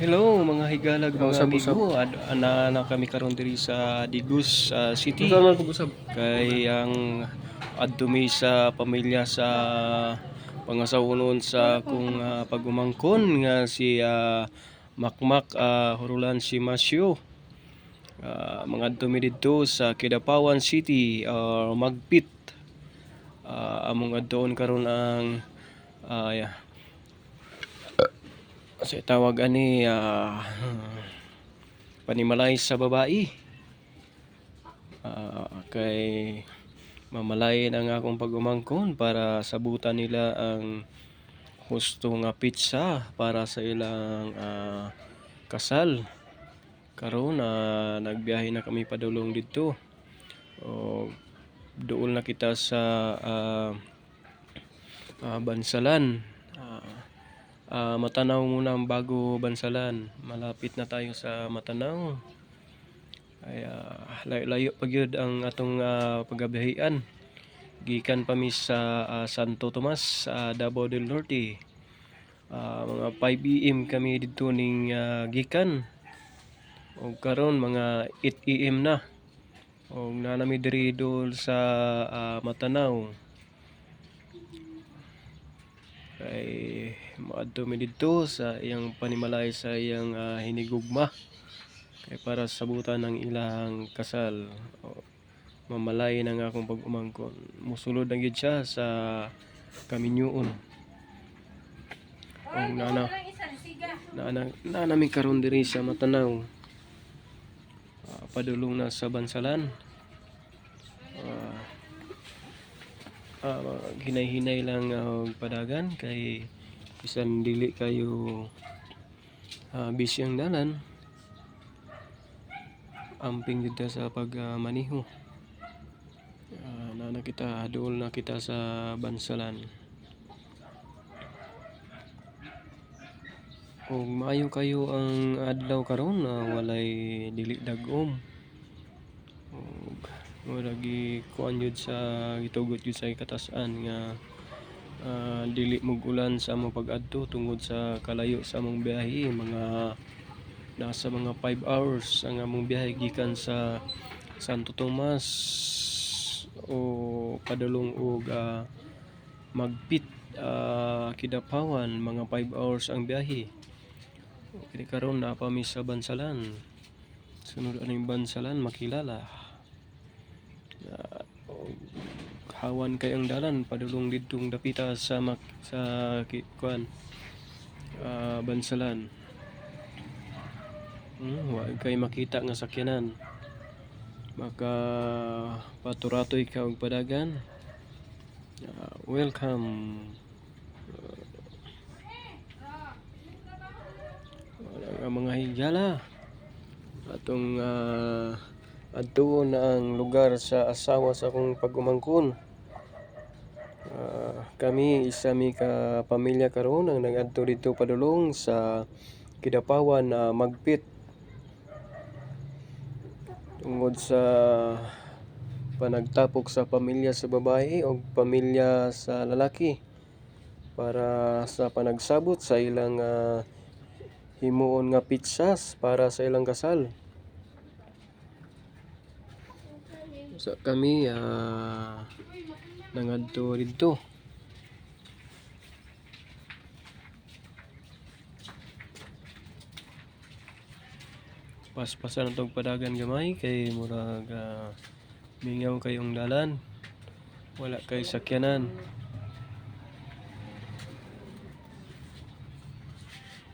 Hello mga higalag mga Usab-usab. amigo, ana na kami karon diri sa Digus City. Unsa man kung usab? Kay ang adto mi sa pamilya sa pangasawon sa kung pagumangkon nga si Makmak Hurulan si Masyo. Mga adto mi didto sa Kidapawan City or Magpit. Among adtoon karon ang yeah, sa tawag ani panimalay sa babae. Kay mamalayin ang akong pagumangkon para sabutan nila ang husto nga pizza para sa ilang kasal. Karon nagbiyahe na kami padulong dito. O doon na kita sa Bansalan. Matanaw muna bago Bansalan. Malapit na tayo sa Matanaw. Ay layo pagyud ang atong pagabiyahian. Gikan pa mi sa Santo Tomas sa Davao del Norte. Mga 5 AM kami dito ning gikan. O karon mga 8 AM na. O nanami diri dol sa Matanaw. Kay maadto mi dito sa iyang panimalay sa iyang hinigugma. Kay para sabutan ng ilang kasal. Mamalayin ang akong pag-umangkon. Musulod na gid siya sa Kaminyoon. O namin karon diri sa Matanaw. Padulong na sa Bansalan. Hinay-hinay lang padagan kay bisan dili kayo busy ang dalan. Amping dito sa pagmaniho. Na kita dool na kita sa Bansalan. Kung maayo kayo ang adlaw karon walay dili dag-om. Wala gi kuan jud sa gitugot jud sa katasan nga dili mugulan sa among pag-adto tungod sa kalayo sa among biyahe. Nasa mga 5 hours ang among biyahe gikan sa Santo Tomas o padulong og Magpit Kidapawan, mga 5 hours ang biyahe. Kini karon na pa mi sa Bansalan. Sunod aning Bansalan makilala. Hawan kay ang dalan padulong didtong dapita sa kuan Bansalan. Wa kay makita nga sakyanan. Maka paturatoy ka og padagan. Welcome. Ang mga higala atong adtuon na ang lugar sa asawa sa akong pagumangkon. Kami isa mi ka pamilya karon ang nagadto dito padulong sa Kidapawan Magpit. Tungod sa panagtapok sa pamilya sa babae o pamilya sa lalaki para sa panagsabot sa ilang himuon nga pizzas para sa ilang kasal. So kami nangadto dito. Paspasan itong padagan gamay kay murag mingaw kayong dalan. Wala kay sakyanan.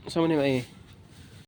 Sa man ni